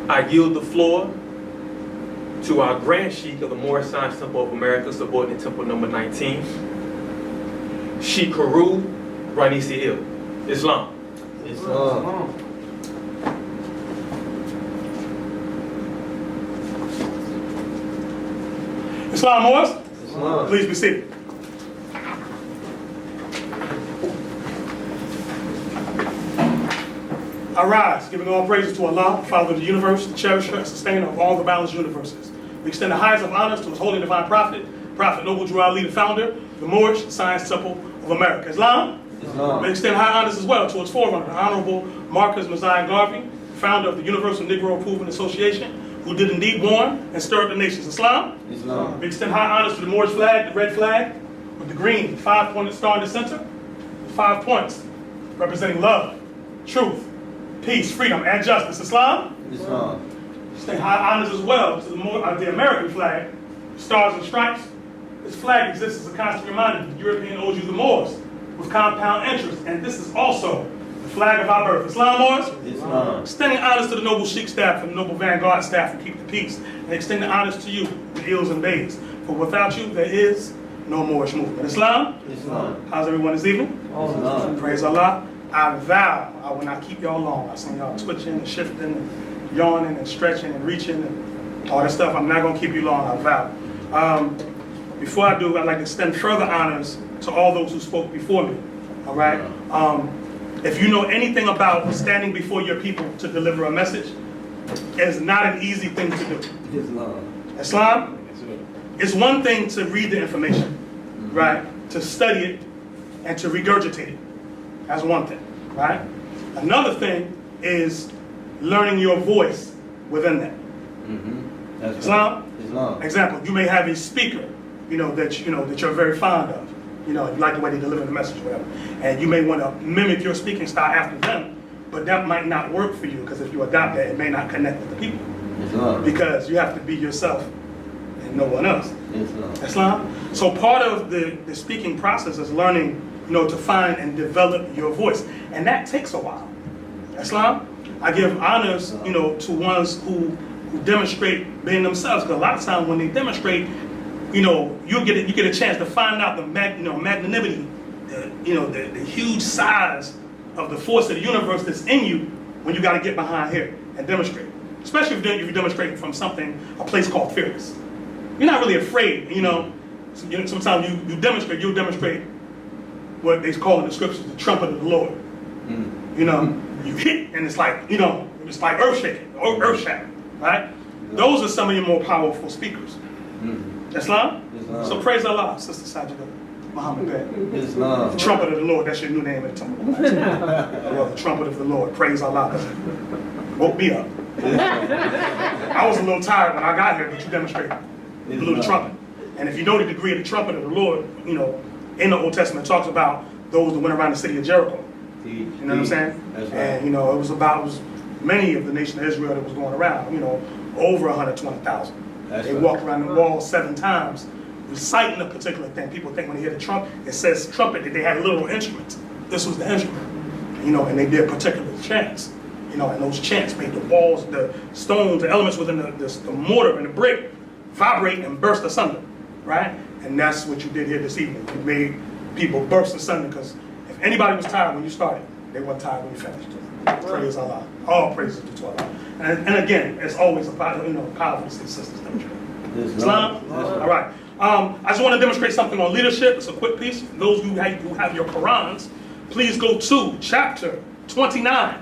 I yield the floor to our Grand Sheik of the Moorish Science Temple of America, subordinate temple number 19, Sheik Heru Ranesi-El. Islam. Islam. Islam, Moors. Islam. Please be seated. I rise, giving all praises to Allah, Father of the universe, the cherisher and sustainer of all the balanced universes. We extend the highest of honors to His holy divine prophet, Prophet Noble Drew Ali, the founder, the Moorish Science Temple of America. Islam. Islam. We extend high honors as well to its forerunner, the Honorable Marcus Messiah Garvey, founder of the Universal Negro Improvement Association, who did indeed warn and stir up the nations. Islam. Islam. We extend high honors to the Moorish flag, the red flag, with the green 5-pointed star in the center, 5 points representing love, truth, peace, freedom, and justice. Islam. Islam. Extend high honors as well to the American flag, stars and stripes. This flag exists as a constant reminder that the European owes you the Moors with compound interest, and this is also the flag of our birth. Islam, Moors. Islam. Extending honors to the noble Sheik staff and the noble Vanguard staff who keep the peace, and extending honors to you, the ills and bays. For without you, there is no Moorish movement. Islam. Islam. How's everyone this evening? Islam. Praise Allah. I vow I will not keep y'all long. I seen y'all twitching and shifting and yawning and stretching and reaching and all that stuff. I'm not gonna keep you long, I vow. Before I do, I'd like to extend further honors to all those who spoke before me, all right? If you know anything about standing before your people to deliver a message, it's not an easy thing to do. Islam. Islam, it's one thing to read the information, right? To study it and to regurgitate it. That's one thing, right? Another thing is learning your voice within that. That's Islam? right. Islam. Example, you may have a speaker, that you're very fond of. You like the way they deliver the message, whatever. And you may want to mimic your speaking style after them, but that might not work for you because if you adopt that, it may not connect with the people. Islam. Because you have to be yourself and no one else. Islam. Islam. So part of the speaking process is learning, to find and develop your voice. And that takes a while. Islam. I give honors, to ones who demonstrate being themselves. Because a lot of times when they demonstrate, you get a chance to find out the magnanimity, the huge size of the force of the universe that's in you when you got to get behind here and demonstrate. Especially if you're demonstrating from a place called fearless. You're not really afraid, sometimes you'll demonstrate what they call in the scriptures the trumpet of the Lord. You hit and it's like, it's like earth shaking, earth shattering, right? Those are some of your more powerful speakers. Islam? Islam. So praise Allah, Sister Sajida Muhammad Bed. Islam. The trumpet of the Lord, that's your new name at the temple. Well, the trumpet of the Lord, praise Allah. Woke me up. I was a little tired when I got here, but you demonstrated. You blew the trumpet. And if you know the degree of the trumpet of the Lord, in the Old Testament, it talks about those that went around the city of Jericho. You know what I'm saying? That's right. And it was many of the nation of Israel that was going around, over 120,000. They walked around the wall 7 times, reciting a particular thing. People think when they hear the trumpet, it says trumpet, that they had little instruments. This was the instrument, and they did particular chants. And those chants made the walls, the stones, the elements within the mortar and the brick vibrate and burst asunder, right? And that's what you did here this evening. You made people burst asunder, because if anybody was tired when you started, they weren't tired when you finished. Praise Allah. All praises to Allah. And again, it's always a powerful sisters demonstrate. Islam? All right. I just want to demonstrate something on leadership. It's a quick piece. For those who have your Qurans, please go to chapter 29.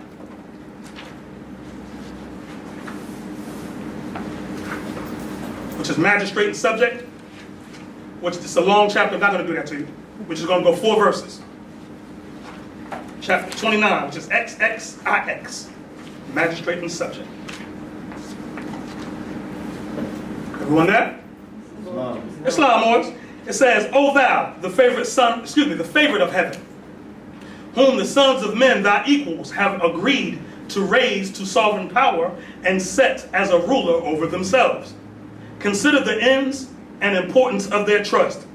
Which is magistrate and subject. Which is a long chapter. I'm not going to do that to you. Which is going to go 4 verses. Chapter 29, which is XXIX. Magistrate and subject. Everyone there? Islam, Moors. It says, O thou, the favorite of heaven, whom the sons of men, thy equals, have agreed to raise to sovereign power and set as a ruler over themselves. Consider the ends and importance of their trust,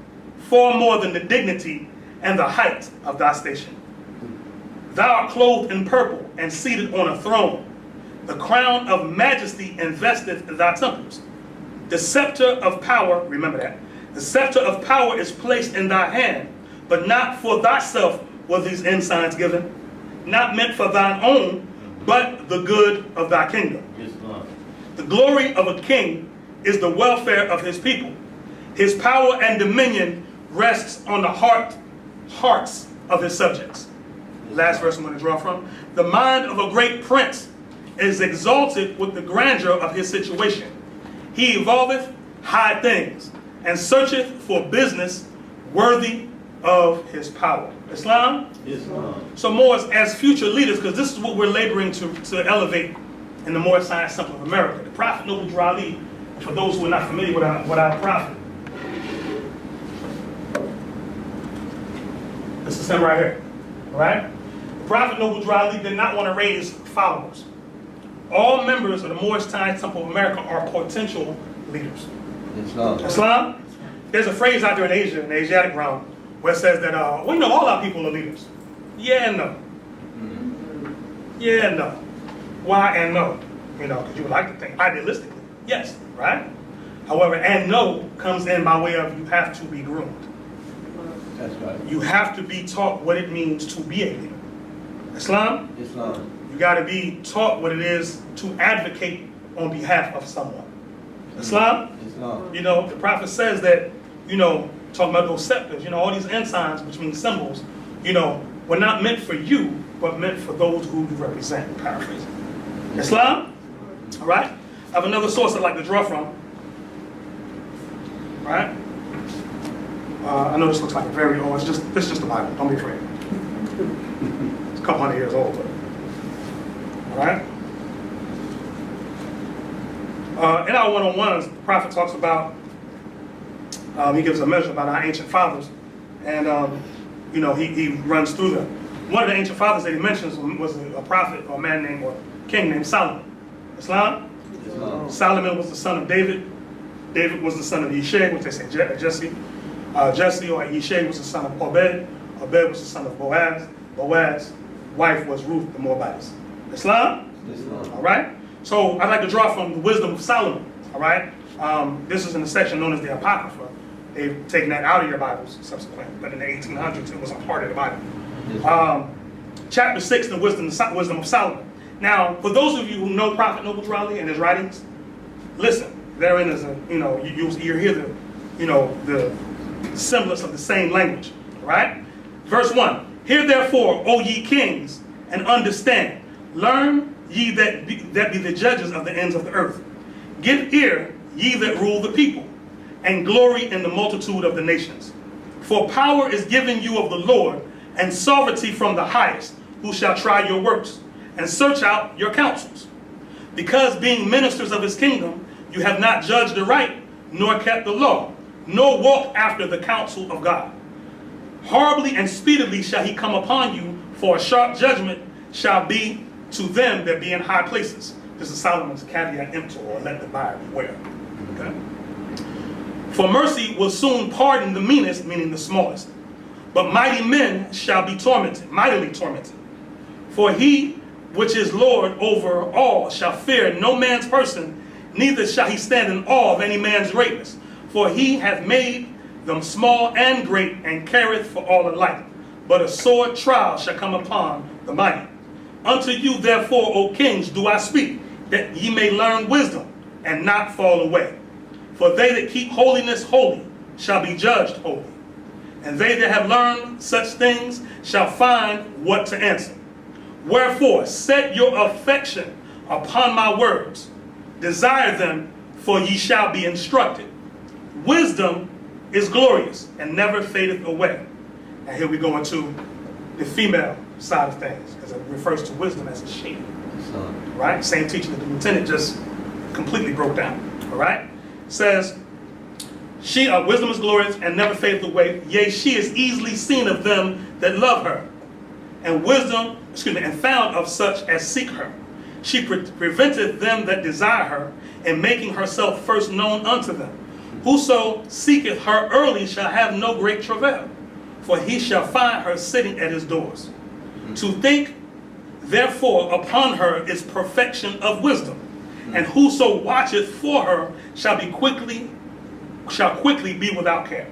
far more than the dignity and the height of thy station. Thou art clothed in purple and seated on a throne. The crown of majesty investeth thy temples. The scepter of power, remember that, the scepter of power is placed in thy hand, but not for thyself were these ensigns given, not meant for thine own, but the good of thy kingdom. The glory of a king is the welfare of his people. His power and dominion rests on the hearts of his subjects. Last verse I'm going to draw from. The mind of a great prince is exalted with the grandeur of his situation. He evolveth high things, and searcheth for business worthy of his power. Islam? Islam. So Moors, as future leaders, because this is what we're laboring to elevate in the Moorish Science Temple of America. The Prophet Noble Drew Ali, for those who are not familiar with our prophet, this is him right here. All right? The Prophet Noble Drew Ali did not want to raise followers. All members of the Moorish Science Temple of America are potential leaders. Islam? There's a phrase out there in Asia, in the Asiatic realm, where it says that, well, you know, all our people are leaders. Yeah and no. Yeah and no. Why and no? You know, because you would like to think idealistically. Yes, right? However, and no comes in by way of you have to be groomed. That's right. You have to be taught what it means to be a leader. Islam? Islam. You got to be taught what it is to advocate on behalf of someone. Islam? Islam. You know, the prophet says that, you know, talking about those scepters, you know, all these ensigns, which mean symbols, you know, were not meant for you, but meant for those who you represent, paraphrasing. Islam? All right? I have another source I'd like to draw from. All right? I know this looks like a very old, it's just the Bible, don't be afraid. It's a couple hundred years old, but. All right? In our one-on-ones, the prophet talks about, he gives a measure about our ancient fathers, and you know, he runs through them. One of the ancient fathers that he mentions was a prophet or a man named, or king named Solomon. Islam? Islam. Solomon was the son of David. David was the son of Yishai, which they say Jesse. Jesse or Yishai was the son of Obed. Obed was the son of Boaz. Boaz's wife was Ruth the Moabitess. Islam? Islam. All right? So I'd like to draw from the wisdom of Solomon. All right? This is in the section known as the Apocrypha. They've taken that out of your Bibles subsequently, but in the 1800s it was a part of the Bible. Chapter 6, the wisdom of Solomon. Now, for those of you who know Prophet Noble Drew Ali and his writings, listen. Therein is a, you know, you hear the, you know, the semblance of the same language. All right? Verse 1. Hear therefore, O ye kings, and understand. Learn ye that be the judges of the ends of the earth. Give ear, ye that rule the people, and glory in the multitude of the nations. For power is given you of the Lord, and sovereignty from the highest, who shall try your works, and search out your counsels. Because being ministers of his kingdom, you have not judged aright, nor kept the law, nor walked after the counsel of God. Horribly and speedily shall he come upon you, for a sharp judgment shall be to them that be in high places. This is Solomon's caveat emptor, or let the buyer beware. Okay? For mercy will soon pardon the meanest, meaning the smallest. But mighty men shall be tormented, mightily tormented. For he which is Lord over all shall fear no man's person, neither shall he stand in awe of any man's greatness. For he hath made them small and great, and careth for all alike. But a sore trial shall come upon the mighty. Unto you therefore, O kings, do I speak, that ye may learn wisdom, and not fall away. For they that keep holiness holy shall be judged holy. And they that have learned such things shall find what to answer. Wherefore, set your affection upon my words. Desire them, for ye shall be instructed. Wisdom is glorious and never fadeth away. And here we go into the female side of things, because it refers to wisdom as a she. Right? Same teaching that the lieutenant just completely broke down. All right? It says, wisdom is glorious and never fadeth away. Yea, she is easily seen of them that love her. And and found of such as seek her. She preventeth them that desire her, and making herself first known unto them. Whoso seeketh her early shall have no great travail, for he shall find her sitting at his doors. To think Therefore, upon her is perfection of wisdom, and whoso watcheth for her shall quickly be without care.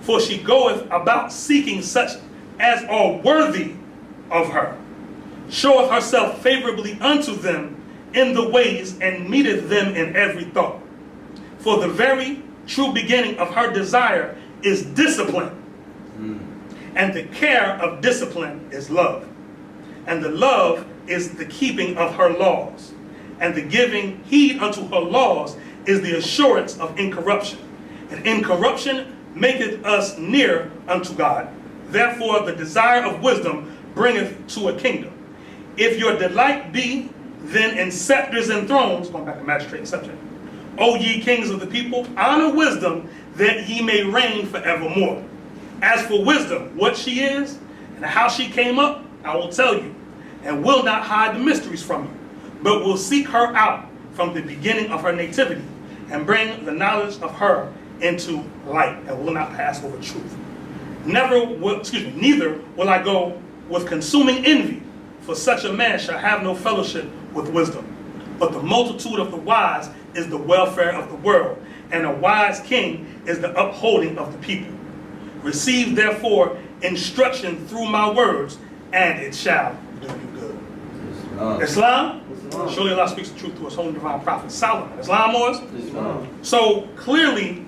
For she goeth about seeking such as are worthy of her, showeth herself favorably unto them in the ways, and meeteth them in every thought. For the very true beginning of her desire is discipline, and the care of discipline is love. And the love is the keeping of her laws, and the giving heed unto her laws is the assurance of incorruption. And incorruption maketh us near unto God. Therefore the desire of wisdom bringeth to a kingdom. If your delight be then in scepters and thrones, going back to magistrate and subject, O ye kings of the people, honor wisdom, that ye may reign forevermore. As for wisdom, what she is, and how she came up, I will tell you, and will not hide the mysteries from you, but will seek her out from the beginning of her nativity, and bring the knowledge of her into light, and will not pass over truth. Neither will I go with consuming envy, for such a man shall have no fellowship with wisdom. But the multitude of the wise is the welfare of the world, and a wise king is the upholding of the people. Receive therefore instruction through my words, and it shall do you good. Islam? Surely Allah speaks the truth to his holy divine prophet Solomon. Islam was? So clearly,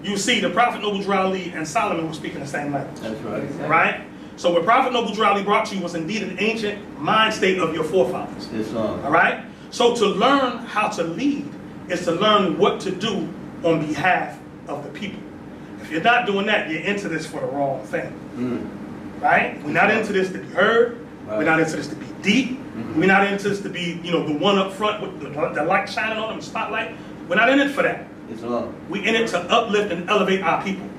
you see the Prophet Noble Drew Ali and Solomon were speaking the same language. That's right. Right? So what Prophet Noble Drew Ali brought to you was indeed an ancient mind state of your forefathers. All right? So to learn how to lead is to learn what to do on behalf of the people. If you're not doing that, you're into this for the wrong thing. Right? We're not into this to be heard. Right. We're not into this to be deep. We're not into this to be, the one up front with the light shining on them, the spotlight. We're not in it for that. We're in it to uplift and elevate our people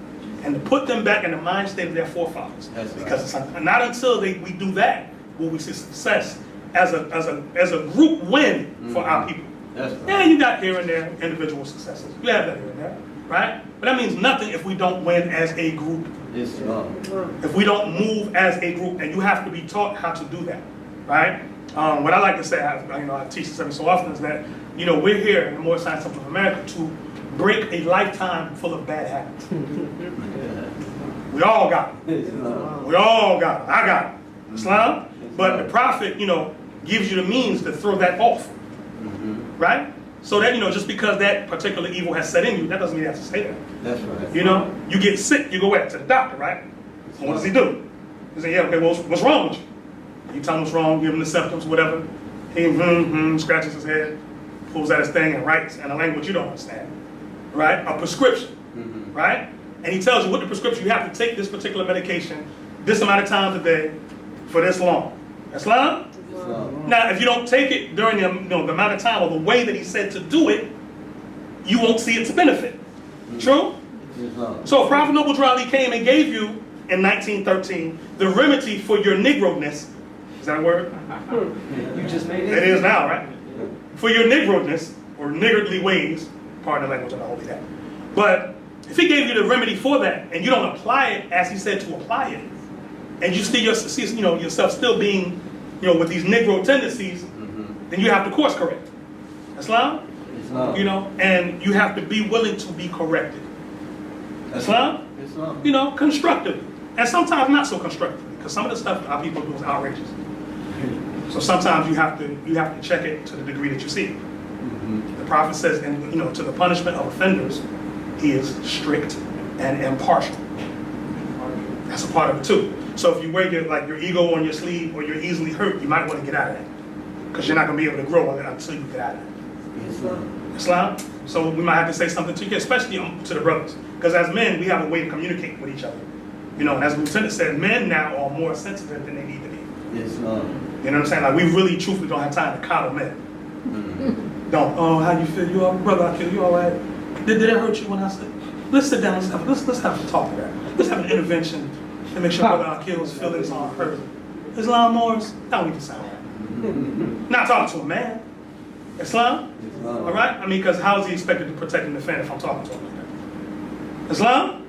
and to put them back in the mind state of their forefathers. Because it's not until we do that will we see success as a group win for our people. Yeah, you got here and there individual successes. You have that here and there, right? But that means nothing if we don't win as a group. If we don't move as a group, and you have to be taught how to do that, right? What I like to say, I teach this every so often, is that we're here in the Moorish Science Temple of America to break a lifetime full of bad habits. We all got it. We all got it. I got it. Islam. But the Prophet, gives you the means to throw that off. Right? So that, just because that particular evil has set in you, that doesn't mean you have to stay there. That's right. You get sick, you go where? To the doctor, right? So what does he do? He say, yeah, okay, well, what's wrong with you? You tell him what's wrong, give him the symptoms, whatever. He scratches his head, pulls out his thing and writes in a language you don't understand. Right? A prescription. Right? And he tells you what the prescription, you have to take this particular medication this amount of times a day for this long. Islam? Now, if you don't take it during the amount of time or the way that he said to do it, you won't see its benefit. True? So if Prophet Noble Drew Ali came and gave you, in 1913, the remedy for your Negroness, is that a word? You just made it. It is now, right? For your Negroness, or niggardly ways, pardon the language, I don't hold that. But if he gave you the remedy for that, and you don't apply it as he said to apply it, and you see yourself still being with these Negro tendencies, then you have to course correct. Islam? And you have to be willing to be corrected. Islam? Constructively. And sometimes not so constructively, because some of the stuff our people do is outrageous. So sometimes you have to check it to the degree that you see it. The Prophet says, to the punishment of offenders, he is strict and impartial. That's a part of it too. So if you wear your ego on your sleeve or you're easily hurt, you might want to get out of that. Because you're not going to be able to grow until you get out of it. Islam? So we might have to say something to you, especially to the brothers. Because as men, we have a way to communicate with each other. And as Lieutenant said, men now are more sensitive than they need to be. You know what I'm saying? Like, we really truthfully don't have time to coddle men. Don't. Oh, how you feel? You all, brother, I feel you all right? Did it hurt you when I said? Let's sit down. Let's have a talk about it. Let's have an intervention and make sure brother Akil's feelings aren't hurt. Islam Moors, that don't even sound right. Not talking to a man. Islam? All right? Because how is he expected to protect and defend if I'm talking to him like that? Islam?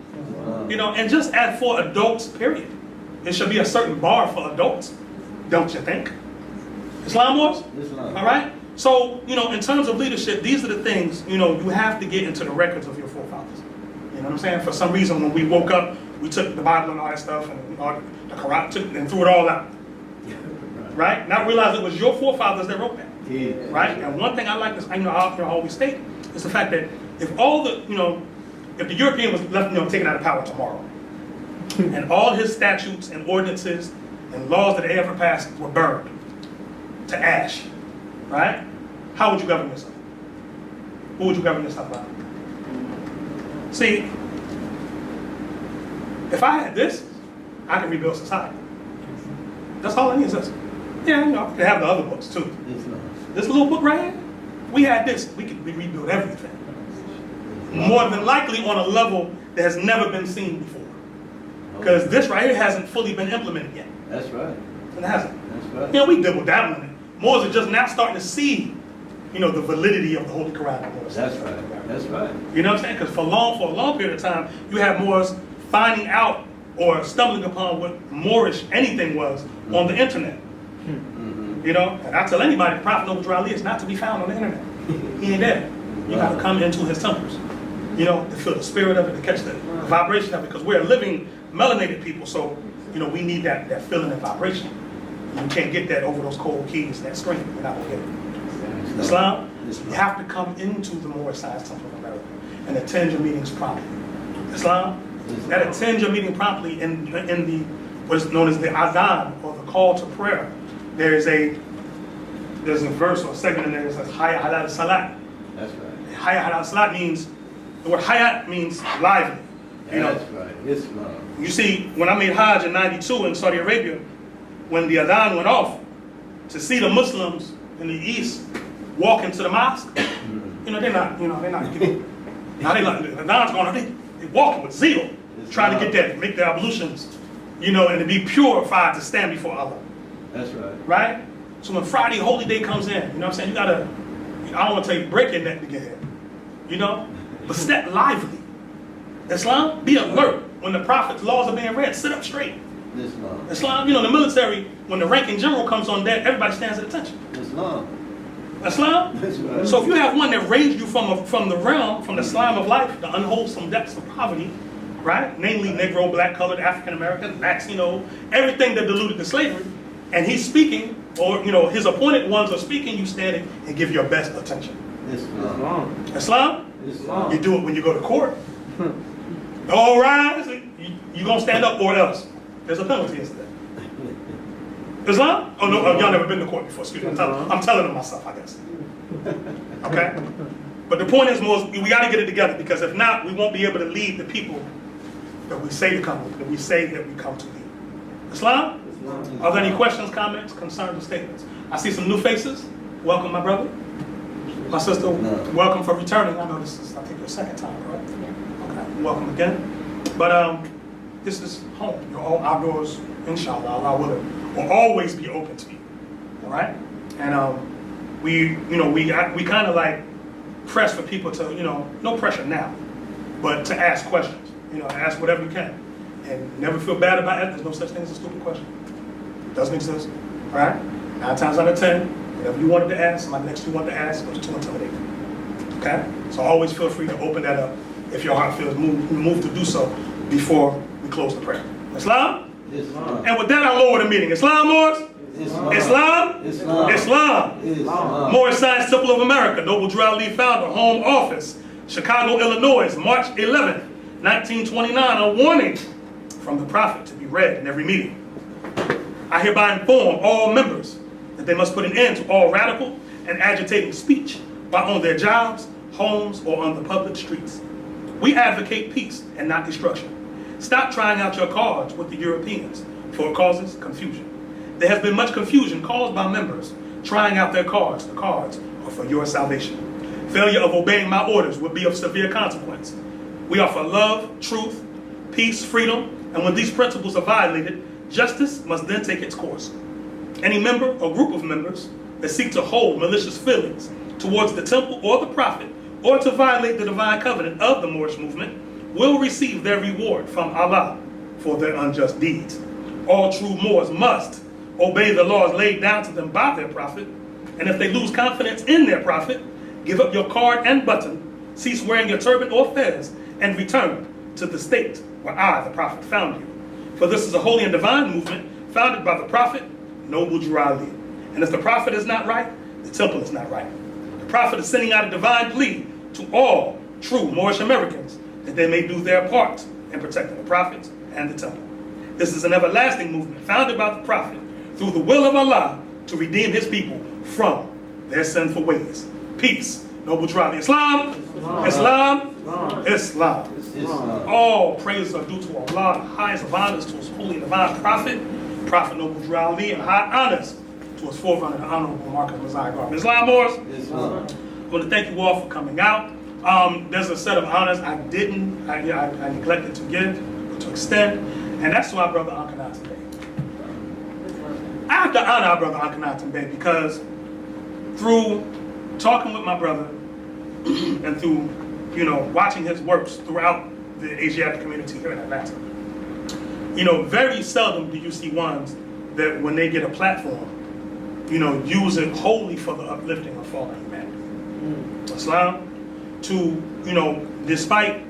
And just for adults, period. There should be a certain bar for adults, don't you think? Islam Wars? Islam. All right? So, in terms of leadership, these are the things, you have to get into the records of your forefathers. You know what I'm saying? For some reason, when we woke up, we took the Bible and all that stuff and all the Quran and threw it all out. Right? Not realize it was your forefathers that wrote that. Yeah. Right? And one thing I like is, I always state, is the fact that if all the, if the European was left, taken out of power tomorrow, and all his statutes and ordinances and laws that they ever passed were burned to ash, right? How would you govern yourself? Who would you govern yourself by? See, if I had this, I can rebuild society. That's all I need is this. Yeah, I can have the other books too. This little book right here, we had this, we could rebuild everything. More than likely on a level that has never been seen before. Because this right here hasn't fully been implemented yet. That's right. It hasn't. That's right. We dibble dabble in it. Moors are just now starting to see, the validity of the Holy Quran. That's right. That's right. You know what I'm saying? Because for a long period of time, you had Moors finding out or stumbling upon what Moorish anything was on the internet. And I tell anybody, the Prophet Noble Drew Ali is not to be found on the internet. He ain't there. You got to come into his temples, to feel the spirit of it, to catch the vibration of it, because we're living melanated people, so, we need that feeling and vibration. You can't get that over those cold keys, that screen. You're not going to get it. Islam, you have to come into the Moorish Science Temple of America and attend your meetings promptly. Islam, that attend your meeting promptly in the what's known as the adhan, or the call to prayer. There's a verse or a segment in there that says Hayya ala salat. That's right. Hayya ala salat means, the word hayat means lively. That's right. Islam. You see, when I made Hajj in '92 in Saudi Arabia, when the adhan went off, to see the Muslims in the East walk into the mosque, they're not the adhan's going on, they walking with zeal, trying to get that, make their ablutions, and to be purified to stand before Allah. That's right. Right? So when Friday, Holy Day comes in, you know what I'm saying? You gotta, I don't want to tell you break your neck to get here, but step lively. Islam, be alert. When the Prophet's laws are being read, sit up straight. Islam, in the military, when the ranking general comes on deck, everybody stands at attention. Islam. That's right. So if you have one that raised you from the realm, from the slime of life, the unwholesome depths of poverty, right? Namely Negro, black, colored, African American, Latino, everything that deluded to slavery, and he's speaking, or his appointed ones are speaking, you stand and give your best attention. Islam. Islam? You do it when you go to court. All rise, you're going to stand up or else. There's a penalty instead. Islam? Oh no, y'all never been to court before, excuse me. I'm telling them myself, I guess. Okay? But the point is, we got to get it together, because if not, we won't be able to lead the people that we say that we come to lead. Islam? Are there any questions, comments, concerns, or statements? I see some new faces. Welcome, my brother. My sister, welcome for returning. I know this is, I think, your second time, right? Okay, welcome again. But this is home. You're all outdoors, inshallah, Allah will always be open to you. All right? And we kind of like press for people to, no pressure now, but to ask questions. Ask whatever you can. And never feel bad about it. There's no such thing as a stupid question. Doesn't exist. All right? 9 times out of 10, whatever you wanted to ask, somebody next to you wanted to ask, was too intimidating. Okay? So always feel free to open that up if your heart feels moved to do so before we close the prayer. Islam? Islam. And with that, I'll lower the meeting. Islam, Moors? Islam. Islam? Islam. Islam. Islam. Moorish Science Temple of America, Noble Drew Ali founder, home office, Chicago, Illinois, March 11th, 1929, a warning from the Prophet to be read in every meeting. I hereby inform all members that they must put an end to all radical and agitating speech while on their jobs, homes, or on the public streets. We advocate peace and not destruction. Stop trying out your cards with the Europeans, for it causes confusion. There has been much confusion caused by members trying out their cards. The cards are for your salvation. Failure of obeying my orders will be of severe consequence. We offer love, truth, peace, freedom, and when these principles are violated, justice must then take its course. Any member or group of members that seek to hold malicious feelings towards the temple or the prophet, or to violate the divine covenant of the Moorish movement, will receive their reward from Allah for their unjust deeds. All true Moors must obey the laws laid down to them by their prophet, and if they lose confidence in their prophet, give up your card and button, cease wearing your turban or fez, and return to the state where I, the prophet, found you. For this is a holy and divine movement founded by the prophet, Noble Drew Ali. And if the prophet is not right, the temple is not right. The prophet is sending out a divine plea to all true Moorish Americans that they may do their part in protecting the prophet and the temple. This is an everlasting movement founded by the prophet through the will of Allah to redeem his people from their sinful ways. Peace. Noble Drew Ali. Islam. Islam. Islam. All praises are due to Allah, the highest of honors to his holy and divine prophet, Prophet Noble Drew Ali, and high honors to his forerunner, the Honorable Marcus Messiah Garvin. Islam, Moors? Islam. I want to thank you all for coming out. There's a set of honors I neglected to give, or to extend, and that's to our brother Ankanaten Bey. I have to honor our brother Ankanaten Bey because through talking with my brother and through, watching his works throughout the Asiatic community here in Atlanta, very seldom do you see ones that when they get a platform, use it wholly for the uplifting of fallen humanity. Islam, to, despite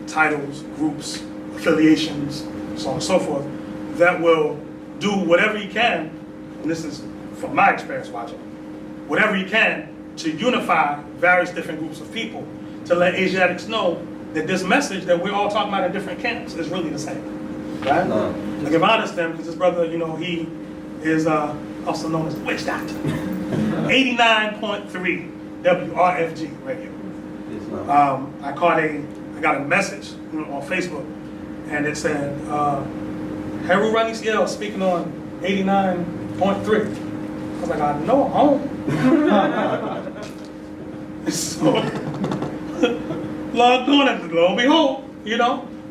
titles, groups, affiliations, so on and so forth, that will do whatever he can, and this is from my experience watching, whatever he can to unify various different groups of people, to let Asiatics know that this message that we're all talking about in different camps is really the same. Right? I give honors to them because this brother, he is also known as the Witch Doctor. 89.3 WRFG radio. I got a message on Facebook, and it said, Heru Ranesi-El speaking on 89.3. I was like, I know I'm home. So, logged on and lo and behold,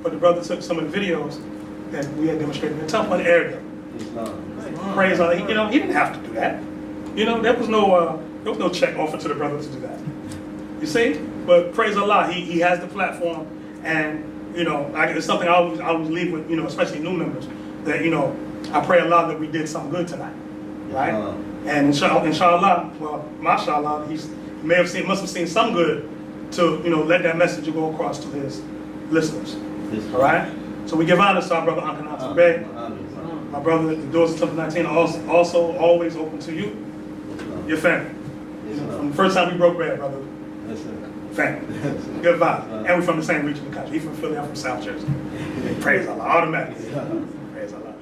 but the brother took some of the videos that we had demonstrated in the temple and aired them. Praise Allah. He didn't have to do that. There was no check offered to the brother to do that. You see? But praise Allah, he has the platform, and it's something I always leave with, especially new members, that I pray Allah that we did something good tonight, right? And inshallah, well, mashallah, he must have seen some good to let that message go across to his listeners. All right. So we give honor to our brother Ankanaten Bey. My brother, the doors of Temple 19 are also always open to you, your family. From the first time we broke bread, brother. Family. Good vibe. And we're from the same region of the country. He's from Philly, I'm from South Jersey. Praise Allah. Automatically. Praise Allah.